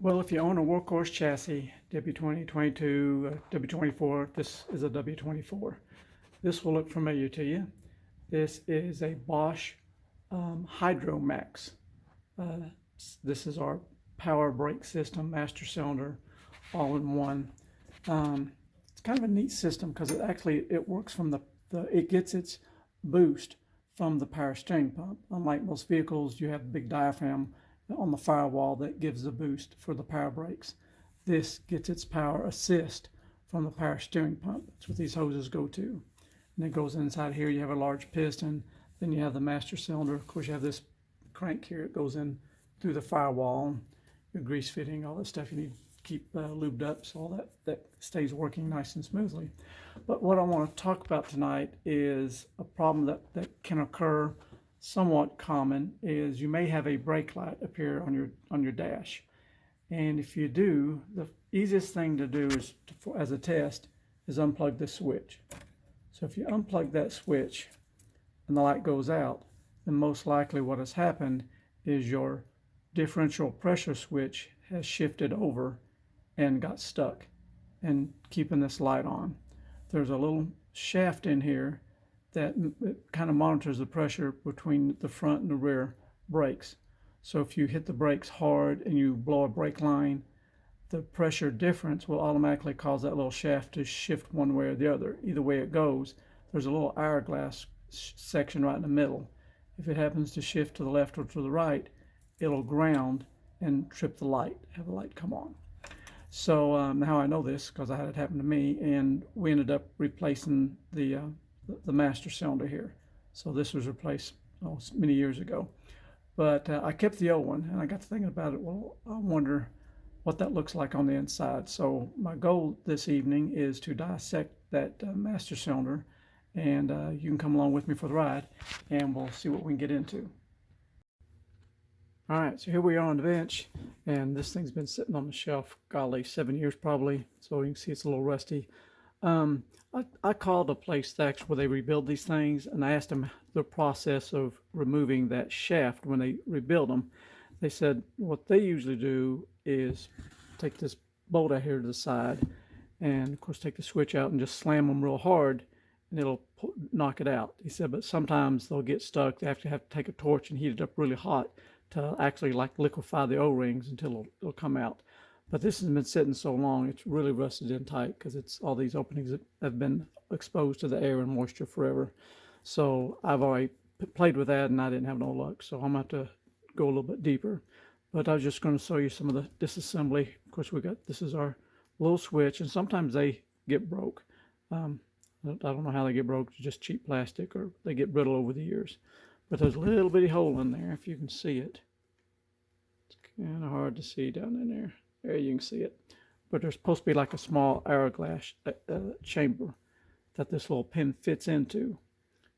Well, if you own a Workhorse chassis, W20, 22, W24, this is a W24. This will look familiar to you. This is a Bosch Hydro-Max. This is our power brake system, master cylinder, all in one. It's kind of a neat system because it works from it gets its boost from the power steering pump. Unlike most vehicles, you have a big diaphragm on the firewall that gives the boost for the power brakes. This gets its power assist from the power steering pump. That's what these hoses go to. And it goes inside here. You have a large piston. Then you have the master cylinder. Of course, you have this crank here. It goes in through the firewall. Your grease fitting, all that stuff you need to keep lubed up so all that stays working nice and smoothly. But what I want to talk about tonight is a problem that can occur somewhat common. Is you may have a brake light appear on your dash, and if you do, the easiest thing to do is as a test is unplug this switch. So if you unplug that switch and the light goes out, then most likely what has happened is your differential pressure switch has shifted over and got stuck and keeping this light on. There's a little shaft in here that kind of monitors the pressure between the front and the rear brakes. So if you hit the brakes hard and you blow a brake line, the pressure difference will automatically cause that little shaft to shift one way or the other. Either way it goes, there's a little hourglass section right in the middle. If it happens to shift to the left or to the right, it'll ground and trip the light, have the light come on. So now I know this because I had it happen to me, and we ended up replacing the master cylinder here. So this was replaced many years ago. But I kept the old one, and I got to thinking about it. Well, I wonder what that looks like on the inside. So my goal this evening is to dissect that master cylinder, and you can come along with me for the ride, and we'll see what we can get into. All right, so here we are on the bench, and this thing's been sitting on the shelf, golly, 7 years probably, so you can see it's a little rusty. I called a place actually where they rebuild these things, and I asked them the process of removing that shaft when they rebuild them. They said what they usually do is take this bolt out here to the side, and of course take the switch out and just slam them real hard, and it'll knock it out. He said, but sometimes they'll get stuck. They have to take a torch and heat it up really hot to actually like liquefy the O-rings until it'll come out. But this has been sitting so long, it's really rusted in tight because it's all these openings that have been exposed to the air and moisture forever. So I've already played with that and I didn't have no luck. So I'm going to have to go a little bit deeper. But I was just going to show you some of the disassembly. Of course, this is our little switch, and sometimes they get broke. I don't know how they get broke. It's just cheap plastic, or they get brittle over the years. But there's a little bitty hole in there, if you can see it. It's kind of hard to see down in there. There you can see it. But there's supposed to be like a small hourglass chamber that this little pin fits into.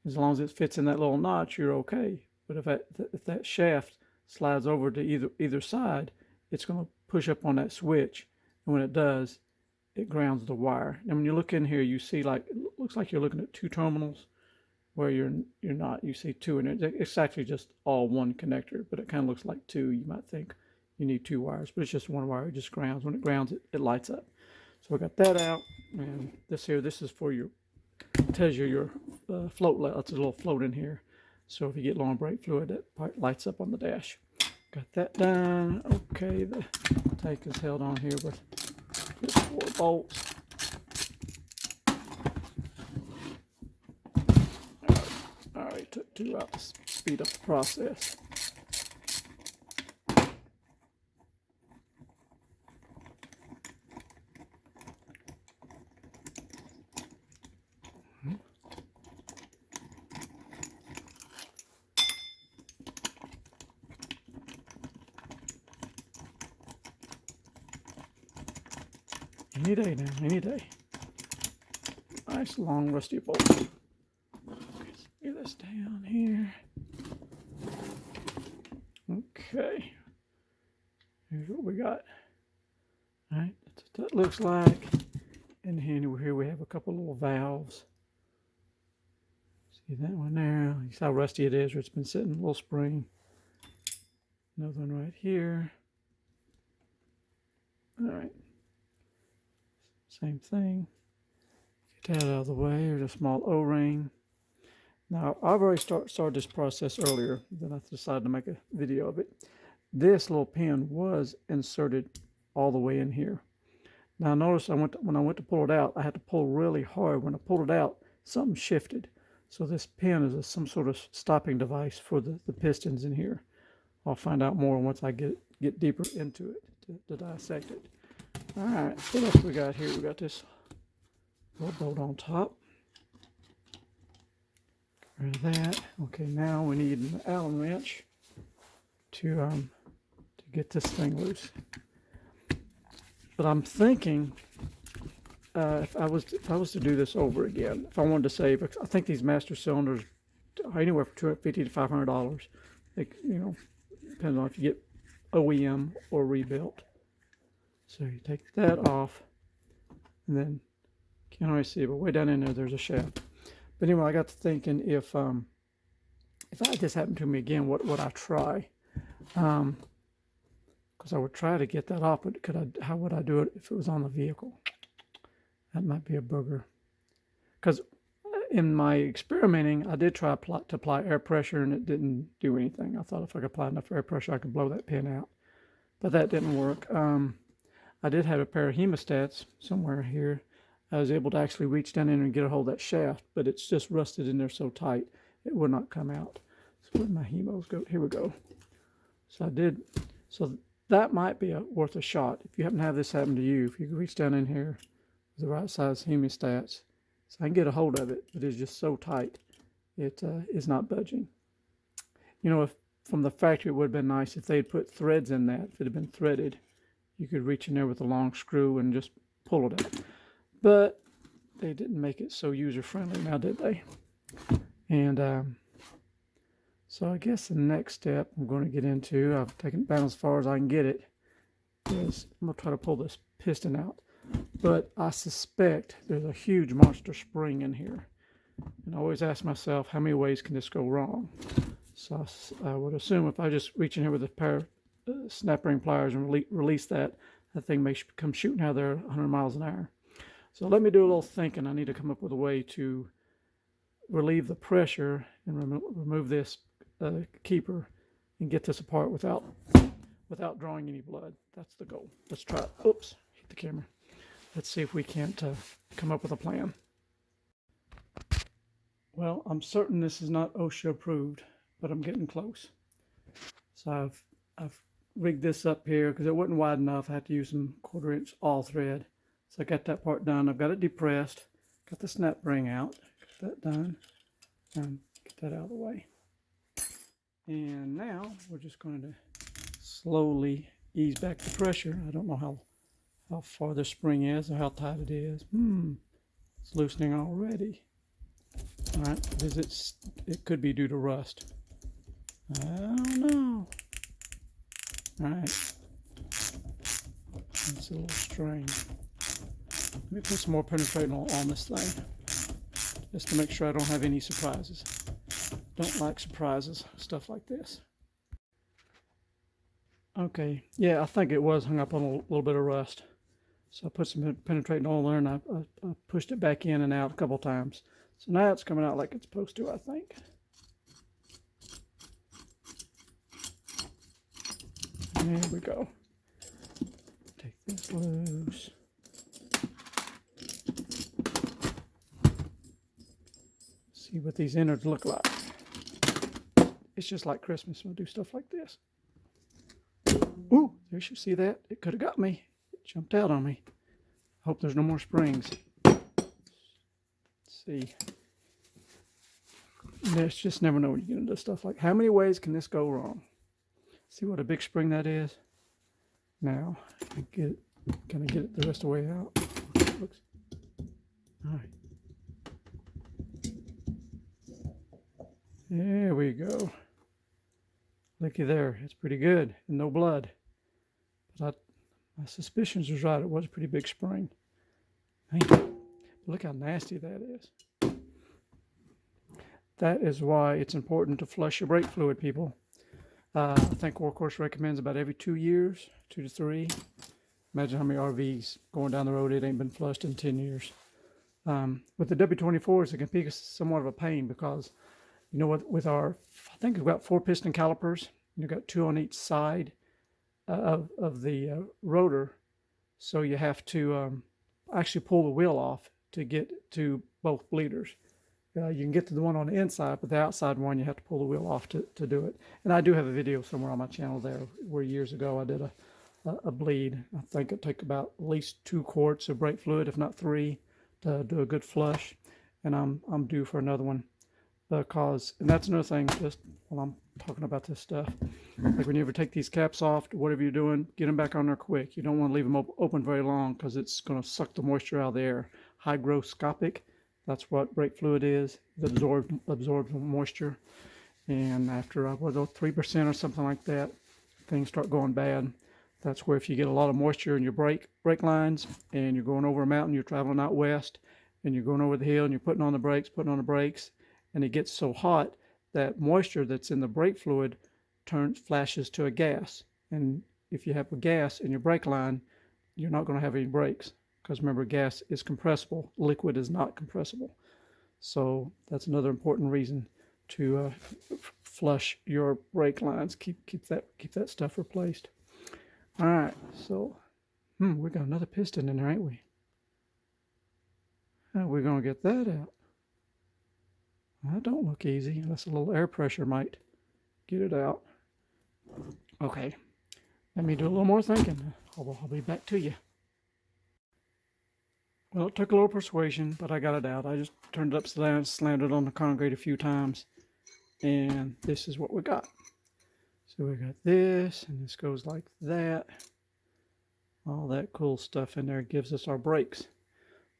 As long as it fits in that little notch, you're okay. But if that shaft slides over to either side, it's going to push up on that switch. And when it does, it grounds the wire. And when you look in here, you see it looks like you're looking at two terminals, where you're not. You see two in it. It's actually just all one connector, but it kind of looks like two. You might think you need two wires, but it's just one wire. It just grounds. When it grounds, it lights up. So we got that out, and this is for tells you your float. It's a little float in here. So if you get low on brake fluid, that part lights up on the dash. Got that done. Okay, the tank is held on here with just 4 bolts. I already took 2 out to speed up the process. Any day now, any day. Nice long rusty bolt. Get this down here. Okay. Here's what we got. All right, that's what that looks like. And here we have a couple little valves. See that one there? You see how rusty it is, or it's been sitting, a little spring. Another one right here. Same thing. Get that out of the way. There's a small O-ring. Now, I've already started this process earlier, then I decided to make a video of it. This little pin was inserted all the way in here. Now, notice when I went to pull it out, I had to pull really hard. When I pulled it out, something shifted. So this pin is some sort of stopping device for the pistons in here. I'll find out more once I get deeper into it to dissect it. All right, what else we got here? We got this little bolt on top. Get rid of that. Okay, now we need an Allen wrench to get this thing loose. But I'm thinking if I was to do this over again, if I wanted to save, I think these master cylinders are anywhere from $250 to $500. They, depends on if you get OEM or rebuilt. So you take that off, and then you can't always see it, but way down in there's a shaft. But anyway, I got to thinking if this happened to me again, what would I try? Because I would try to get that off, but how would I do it if it was on the vehicle? That might be a booger. Because in my experimenting, I did try to apply air pressure, and it didn't do anything. I thought if I could apply enough air pressure, I could blow that pin out. But that didn't work. I did have a pair of hemostats somewhere here. I was able to actually reach down in and get a hold of that shaft, but it's just rusted in there so tight, it would not come out. So where'd my hemos go? Here we go. So I did. So that might be worth a shot. If you happen to have this happen to you, if you can reach down in here with the right size hemostats, so I can get a hold of it, but it's just so tight, it is not budging. If from the factory, it would have been nice if they had put threads in that. If it had been threaded, you could reach in there with a long screw and just pull it out. But they didn't make it so user-friendly now, did they? And so I guess the next step I'm going to get into, I've taken it down as far as I can get it, is I'm going to try to pull this piston out. But I suspect there's a huge monster spring in here. And I always ask myself, how many ways can this go wrong? So I would assume if I just reach in here with a pair of snap ring pliers and release that thing may come shooting out of there 100 miles an hour. So let me do a little thinking. I need to come up with a way to relieve the pressure and remove this keeper and get this apart without drawing any blood. That's the goal. Let's try it. Oops, hit the camera. Let's see if we can't come up with a plan. Well, I'm certain this is not OSHA approved, but I'm getting close. So I've rigged this up here because it wasn't wide enough. I had to use some 1/4 inch all thread. So I got that part done. I've got it depressed. Got the snap ring out. Got that done. And get that out of the way. And now we're just going to slowly ease back the pressure. I don't know how far the spring is or how tight it is. It's loosening already. All right, because it could be due to rust. I don't know. All right, it's a little strange. Let me put some more penetrating on this thing, just to make sure I don't have any surprises. Don't like surprises, stuff like this. Okay, yeah, I think it was hung up on a little bit of rust. So I put some penetrating oil there, and I pushed it back in and out a couple times. So now it's coming out like it's supposed to, I think. There we go. Take this loose. See what these innards look like. It's just like Christmas when I do stuff like this. Ooh, there you see that? It could have got me. It jumped out on me. Hope there's no more springs. Let's see. You just never know when you get into stuff like, how many ways can this go wrong? See what a big spring that is? Now, can I get it the rest of the way out? Looks, all right. There we go. Looky there, it's pretty good, and no blood. But my suspicions was right, it was a pretty big spring. Man, look how nasty that is. That is why it's important to flush your brake fluid, people. I think Workhorse recommends about every 2 years, 2 to 3. Imagine how many RVs going down the road, it ain't been flushed in 10 years. With the W24s, it can be somewhat of a pain because, you know, with our, I think we've got 4 piston calipers. You've got 2 on each side of the rotor. So you have to actually pull the wheel off to get to both bleeders. You can get to the one on the inside, but the outside one, you have to pull the wheel off to do it. And I do have a video somewhere on my channel there where years ago I did a bleed. I think it took about at least 2 quarts of brake fluid, if not 3, to do a good flush. And I'm due for another one because, and that's another thing, just while I'm talking about this stuff, like when you ever take these caps off, whatever you're doing, get them back on there quick. You don't want to leave them open very long because it's going to suck the moisture out of the air. Hygroscopic. That's what brake fluid is. It absorbs moisture. And after, 3% or something like that, things start going bad. That's where if you get a lot of moisture in your brake lines and you're going over a mountain, you're traveling out west, and you're going over the hill and you're putting on the brakes, and it gets so hot that moisture that's in the brake fluid flashes to a gas. And if you have a gas in your brake line, you're not going to have any brakes. Because remember, gas is compressible, liquid is not compressible. So that's another important reason to flush your brake lines. Keep that stuff replaced. All right, so we got another piston in there, ain't we? How are we gonna get that out? That don't look easy, unless a little air pressure might get it out. Okay, let me do a little more thinking. I'll be back to you. Well, it took a little persuasion, but I got it out. I just turned it upside down, slammed it on the concrete a few times, and this is what we got. So we got this, and this goes like that. All that cool stuff in there gives us our brakes.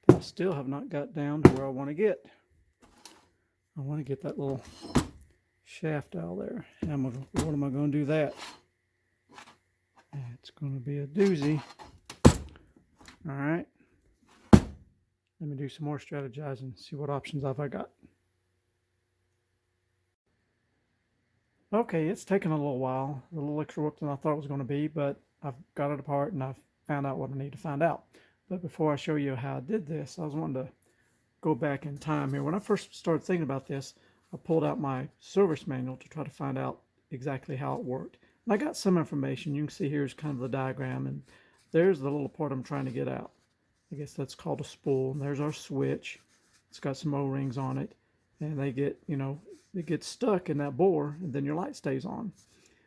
But I still have not got down to where I want to get. I want to get that little shaft out of there. And what am I going to do that? It's going to be a doozy. All right. Let me do some more strategizing, see what options have I got. Okay, it's taken a little while, a little extra work than I thought it was going to be, but I've got it apart and I've found out what I need to find out. But before I show you how I did this, I was wanting to go back in time here. When I first started thinking about this, I pulled out my service manual to try to find out exactly how it worked. And I got some information. You can see here's kind of the diagram, and there's the little part I'm trying to get out. I guess that's called a spool. And there's our switch. It's got some O-rings on it, and they get, it gets stuck in that bore, and then your light stays on.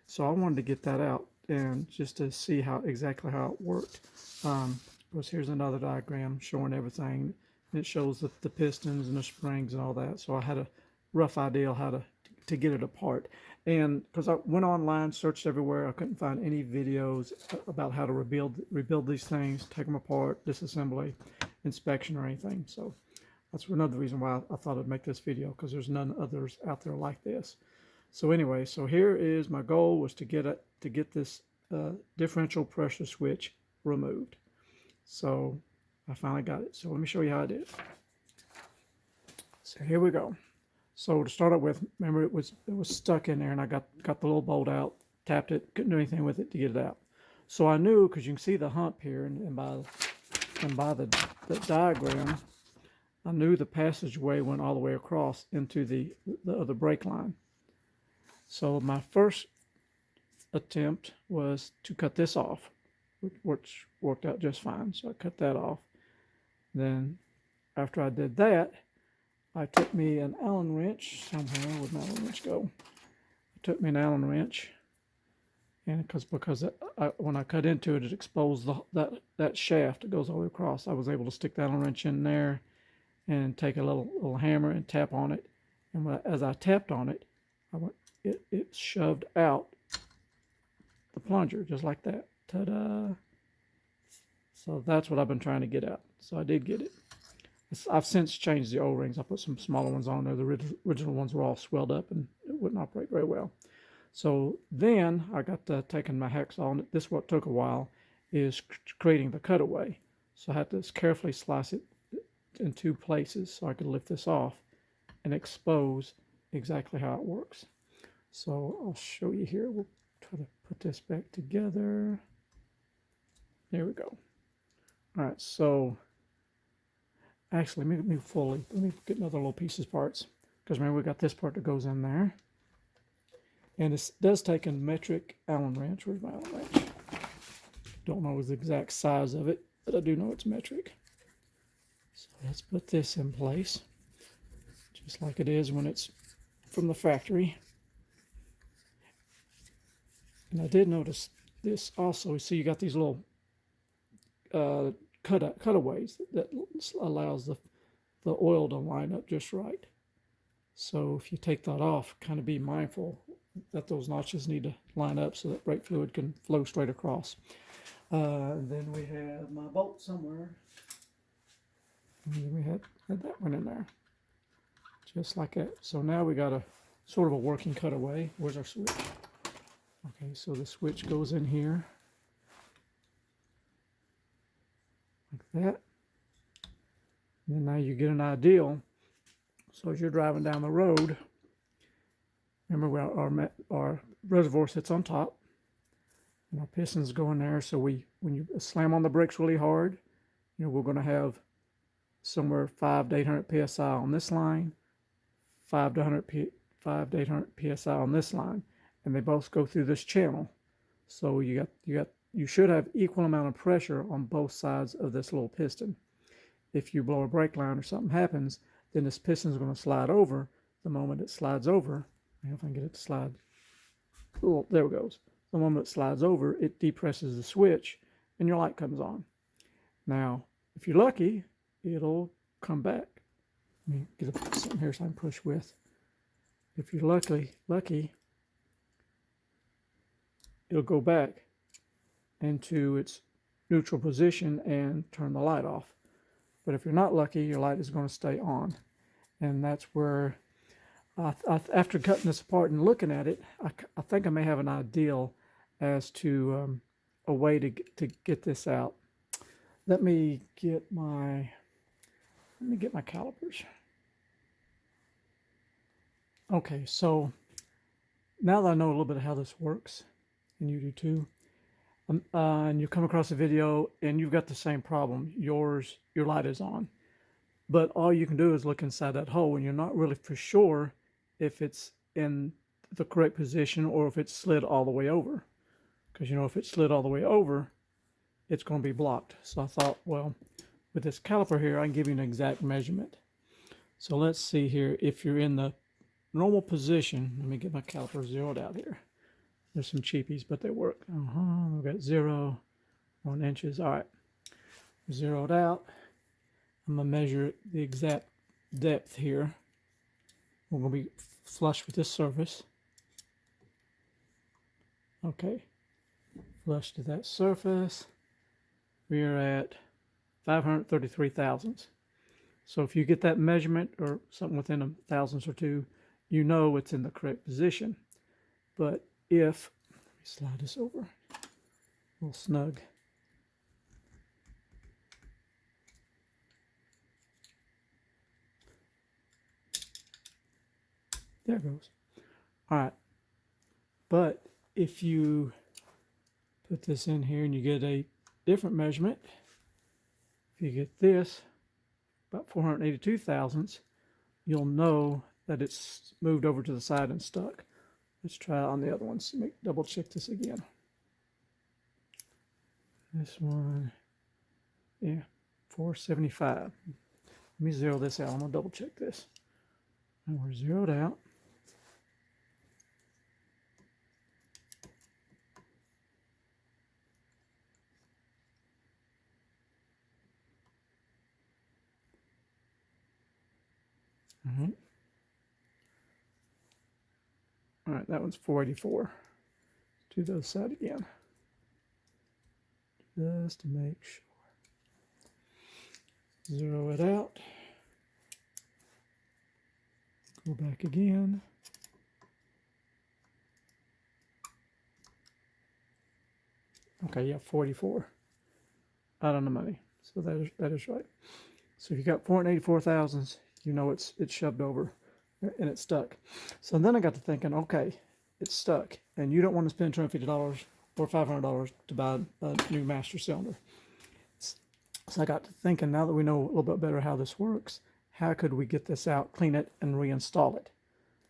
So I wanted to get that out and just to see exactly how it worked. Of course, here's another diagram showing everything. And it shows the pistons and the springs and all that. So I had a rough idea how to get it apart. And because I went online, searched everywhere, I couldn't find any videos about how to rebuild these things, take them apart, disassembly, inspection, or anything. So that's another reason why I thought I'd make this video, because there's none others out there like this. So anyway, so here is my goal, was to get this differential pressure switch removed. So I finally got it. So let me show you how I did it. So here we go. So to start out with, remember it was stuck in there, and I got the little bolt out, tapped it, couldn't do anything with it to get it out. So I knew, because you can see the hump here, and by the diagram, I knew the passageway went all the way across into the other brake line. So my first attempt was to cut this off, which worked out just fine. So I cut that off. Then after I did that, I took me an Allen wrench. Somewhere, where'd my Allen wrench go? I took me an Allen wrench, and because when I cut into it, it exposed that shaft that goes all the way across. I was able to stick the Allen wrench in there and take a little hammer and tap on it. And as I tapped on it, it shoved out the plunger just like that. Ta-da! So that's what I've been trying to get out. So I did get it. I've since changed the O-rings. I put some smaller ones on there. The original ones were all swelled up and it wouldn't operate very well. So then I got to taking my hacksaw, and this what took a while, is creating the cutaway. So I had to carefully slice it in 2 places so I could lift this off and expose exactly how it works. So I'll show you here. We'll try to put this back together. There we go. All right, so actually, let me get another little pieces parts, because remember we got this part that goes in there. And it does take a metric Allen wrench. Where's my Allen wrench? Don't know the exact size of it, but I do know it's metric. So let's put this in place, just like it is when it's from the factory. And I did notice this also. See, you got these little cutaways that allows the oil to line up just right. So if you take that off, kind of be mindful that those notches need to line up so that brake fluid can flow straight across. Then we have my bolt somewhere. And we had that one in there, just like that. So now we got a sort of a working cutaway. Where's our switch? Okay, so the switch goes in here, like that. And then now you get an ideal. So as you're driving down the road, remember our reservoir sits on top, and our pistons go in there. So when you slam on the brakes really hard, we're going to have somewhere 5 to 800 psi on this line, 5 to 800 psi on this line, and they both go through this channel. So you should have equal amount of pressure on both sides of this little piston. If you blow a brake line or something happens, then this piston is going to slide over. The moment it slides over, if I can get it to slide, oh, there it goes. The moment it slides over, it depresses the switch, and your light comes on. Now, if you're lucky, it'll come back. Let me get something here so I can push with. If you're lucky, it'll go back into its neutral position and turn the light off. But if you're not lucky, your light is going to stay on. And that's where, after cutting this apart and looking at it, I think I may have an ideal as to a way to get this out. Let me get my calipers. Okay, so now that I know a little bit of how this works, and you do too, and you come across a video and you've got the same problem, your light is on, but all you can do is look inside that hole, and you're not really for sure if it's in the correct position or if it's slid all the way over, because if it slid all the way over, it's going to be blocked. So I thought, well, with this caliper here, I can give you an exact measurement. So let's see here, if you're in the normal position, let me get my caliper zeroed out here. There's some cheapies, but they work. We've got 0, 1 inches. All right, zeroed out. I'm gonna measure the exact depth here. We're gonna be flush with this surface. Okay, flush to that surface. We are at 533 thousandths. So if you get that measurement or something within a thousandths or two, you know it's in the correct position. But if, let me slide this over, a little snug. There it goes. All right. But if you put this in here and you get a different measurement, if you get this, about 482 thousandths, you'll know that it's moved over to the side and stuck. Let's try it on the other ones. Double check this again. This one, yeah, 475. Let me zero this out. I'm gonna double check this. And we're zeroed out. All right, that one's 484. Do the other side again, just to make sure. Zero it out. Go back again. Okay, yeah, 44 out on the money. So that is right. So if you got 484 thousandths, you know it's shoved over and it's stuck. So then I got to thinking, okay, it's stuck, and you don't want to spend $250 or $500 to buy a new master cylinder. So I got to thinking, now that we know a little bit better how this works, how could we get this out, clean it, and reinstall it?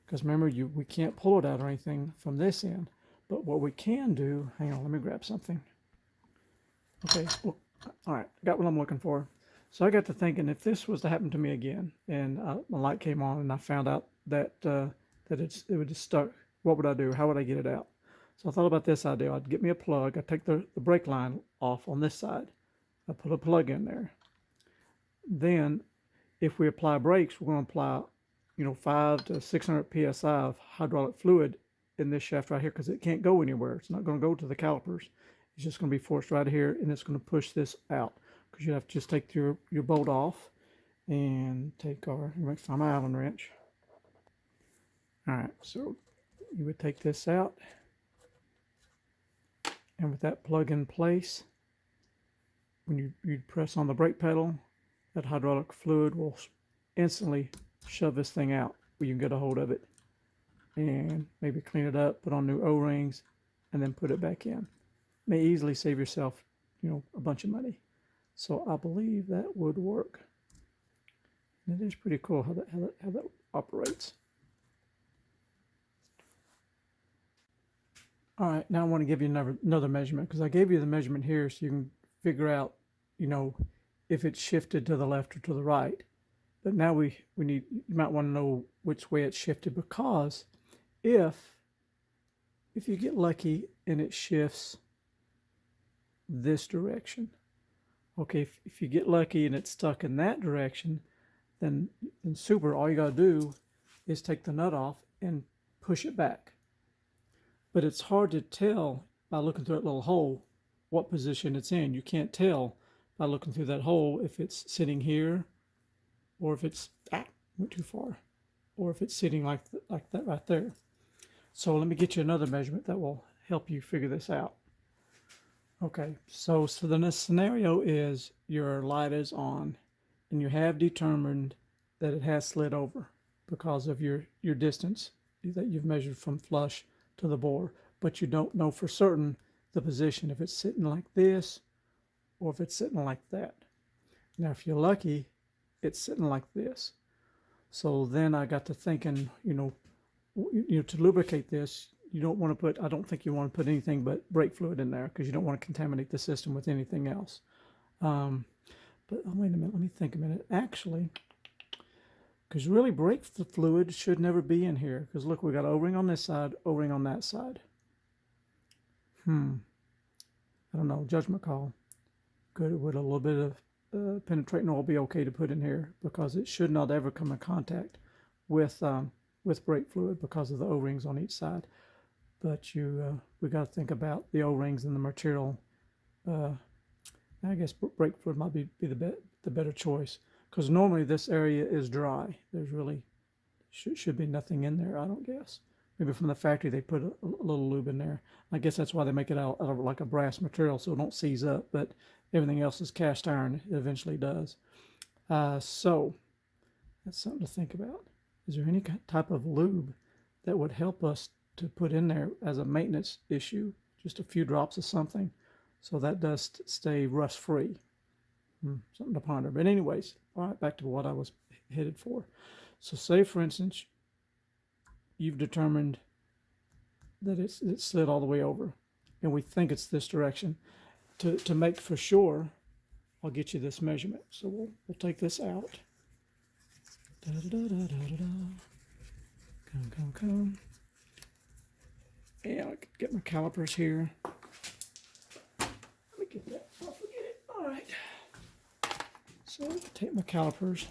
Because remember, we can't pull it out or anything from this end. But what we can do, hang on, let me grab something. Okay, well, all right, got what I'm looking for. So I got to thinking, if this was to happen to me again, and my light came on, and I found out that it would just stuck, what would I do? How would I get it out? So I thought about this idea. I'd get me a plug. I'd take the brake line off on this side. I put a plug in there. Then, if we apply brakes, we're going to apply, 500 to 600 psi of hydraulic fluid in this shaft right here, because it can't go anywhere. It's not going to go to the calipers. It's just going to be forced right here, and it's going to push this out. Because you have to just take your bolt off and take find my Allen wrench. All right, so you would take this out, and with that plug in place, when you press on the brake pedal, that hydraulic fluid will instantly shove this thing out where you can get a hold of it and maybe clean it up, put on new O-rings, and then put it back in. May easily save yourself, a bunch of money. So I believe that would work. And it is pretty cool how that operates. All right, now I want to give you another measurement, because I gave you the measurement here so you can figure out, if it's shifted to the left or to the right. But now you might want to know which way it's shifted, because if you get lucky and it shifts this direction, okay, if you get lucky and it's stuck in that direction, then super, all you got to do is take the nut off and push it back. But it's hard to tell by looking through that little hole what position it's in. You can't tell by looking through that hole if it's sitting here, or if it's, went too far, or if it's sitting like that right there. So let me get you another measurement that will help you figure this out. Okay, so the scenario is your light is on, and you have determined that it has slid over because of your distance that you've measured from flush to the bore, but you don't know for certain the position, if it's sitting like this or if it's sitting like that. Now, if you're lucky, it's sitting like this. So then I got to thinking, to lubricate this, you don't want to put, I don't think you want to put anything but brake fluid in there, because you don't want to contaminate the system with anything else. But wait a minute, let me think a minute. Actually, because really brake fluid should never be in here, because look, we got O-ring on this side, O-ring on that side. I don't know, judgment call. Would a little bit of penetrating oil be okay to put in here, because it should not ever come in contact with brake fluid because of the O-rings on each side. But we got to think about the O-rings and the material. I guess brake fluid might be the better choice, because normally this area is dry. There's really should be nothing in there, I don't guess. Maybe from the factory they put a little lube in there. I guess that's why they make it out of like a brass material, so it don't seize up, but everything else is cast iron. It eventually does. So that's something to think about. Is there any type of lube that would help us to put in there as a maintenance issue? Just a few drops of something, so that does stay rust free. Something to ponder. But anyways, all right, back to what I was headed for. So say, for instance, you've determined that it's slid all the way over, and we think it's this direction. To make for sure, I'll get you this measurement. So we'll take this out. Come. And I'll get my calipers here. Let me get that. I'll forget it. All right. So I'll take my calipers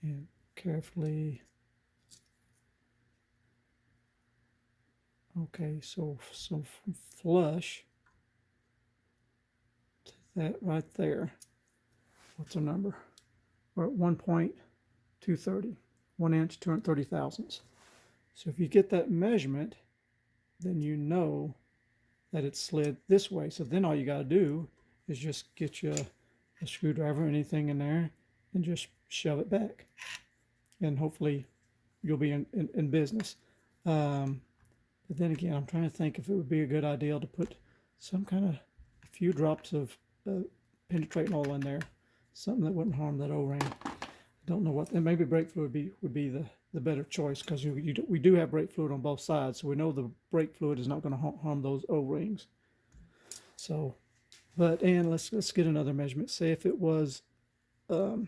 and carefully. Okay, so from flush to that right there, what's our number? We're at 1.230, 1 inch, 230 thousandths. So if you get that measurement, then you know that it's slid this way. So then all you got to do is just get you a screwdriver or anything in there and just shove it back. And hopefully you'll be in business. But then again, I'm trying to think if it would be a good idea to put some kind of a few drops of penetrating oil in there, something that wouldn't harm that O-ring. I don't know what, and maybe brake fluid would be the better choice, because we do have brake fluid on both sides, so we know the brake fluid is not going to harm those O-rings. So, and let's get another measurement. Say if it was all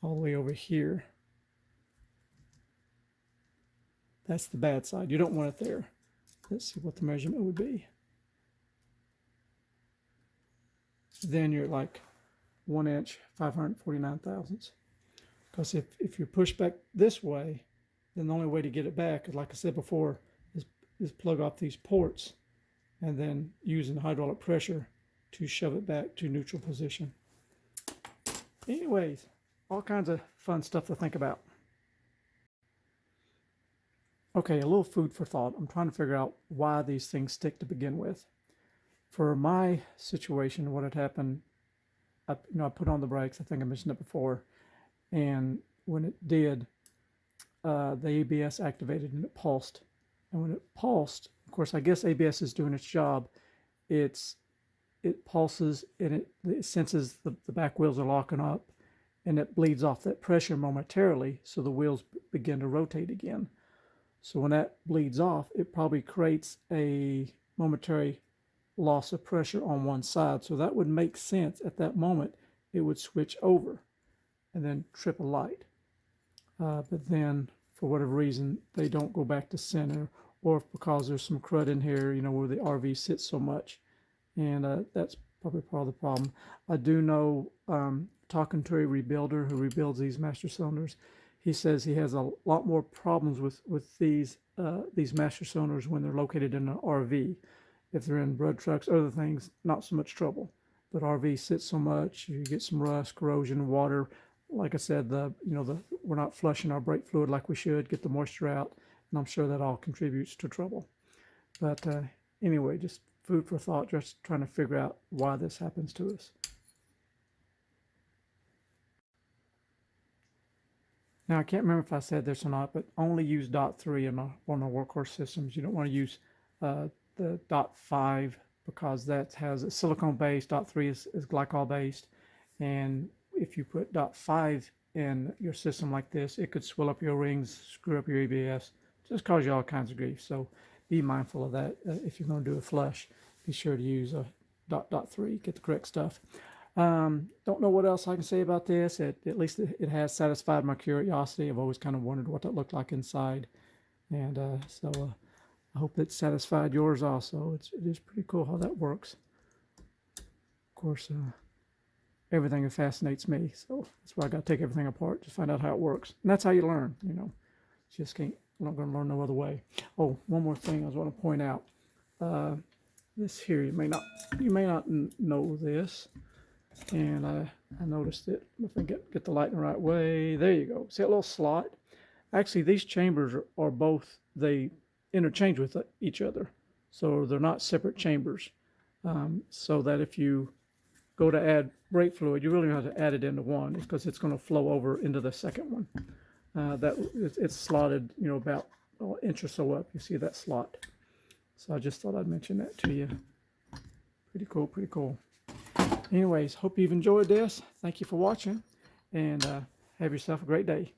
the way over here. That's the bad side. You don't want it there. Let's see what the measurement would be. Then you're like 1 inch, 549 thousandths. Because if you push back this way, then the only way to get it back, like I said before, is plug off these ports and then using hydraulic pressure to shove it back to neutral position. Anyways, all kinds of fun stuff to think about. Okay, a little food for thought. I'm trying to figure out why these things stick to begin with. For my situation, what had happened, I put on the brakes. I think I mentioned it before. And when it did, the ABS activated and it pulsed. And when it pulsed, of course, I guess ABS is doing its job. It pulses and it senses the back wheels are locking up, and it bleeds off that pressure momentarily, so the wheels begin to rotate again. So when that bleeds off, it probably creates a momentary loss of pressure on one side. So that would make sense at that moment. It would switch over and then trip a light. But then, for whatever reason, they don't go back to center, or because there's some crud in here, where the RV sits so much. And that's probably part of the problem. I do know, talking to a rebuilder who rebuilds these master cylinders, he says he has a lot more problems with these master cylinders when they're located in an RV. If they're in bread trucks, other things, not so much trouble. But RV sits so much, you get some rust, corrosion, water. Like I said, we're not flushing our brake fluid like we should, get the moisture out, and I'm sure that all contributes to trouble. But anyway, just food for thought, just trying to figure out why this happens to us. Now, I can't remember if I said this or not, but only use .3 on our Workhorse systems. You don't want to use the .5, because that has a silicone base. .3 is glycol based, and if you put .5 in your system like this, it could swell up your rings, screw up your ABS, just cause you all kinds of grief. So be mindful of that. If you're going to do a flush, be sure to use a .3, get the correct stuff. Don't know what else I can say about this. At least it has satisfied my curiosity. I've always kind of wondered what that looked like inside, and so I hope it satisfied yours also. It is pretty cool how that works. Of course, everything fascinates me, so that's why I got to take everything apart to find out how it works. And that's how you learn. Just can't. I'm not going to learn no other way. Oh, one more thing I was want to point out. This here, you may not know this. And I noticed it. If I get the light in the right way, there you go. See that little slot? Actually, these chambers are both, they interchange with each other. So they're not separate chambers. So that if you go to add brake fluid, you really have to add it into one, because it's going to flow over into the second one. It's slotted, about an inch or so up. You see that slot. So I just thought I'd mention that to you. Pretty cool, pretty cool. Anyways, hope you've enjoyed this. Thank you for watching, and have yourself a great day.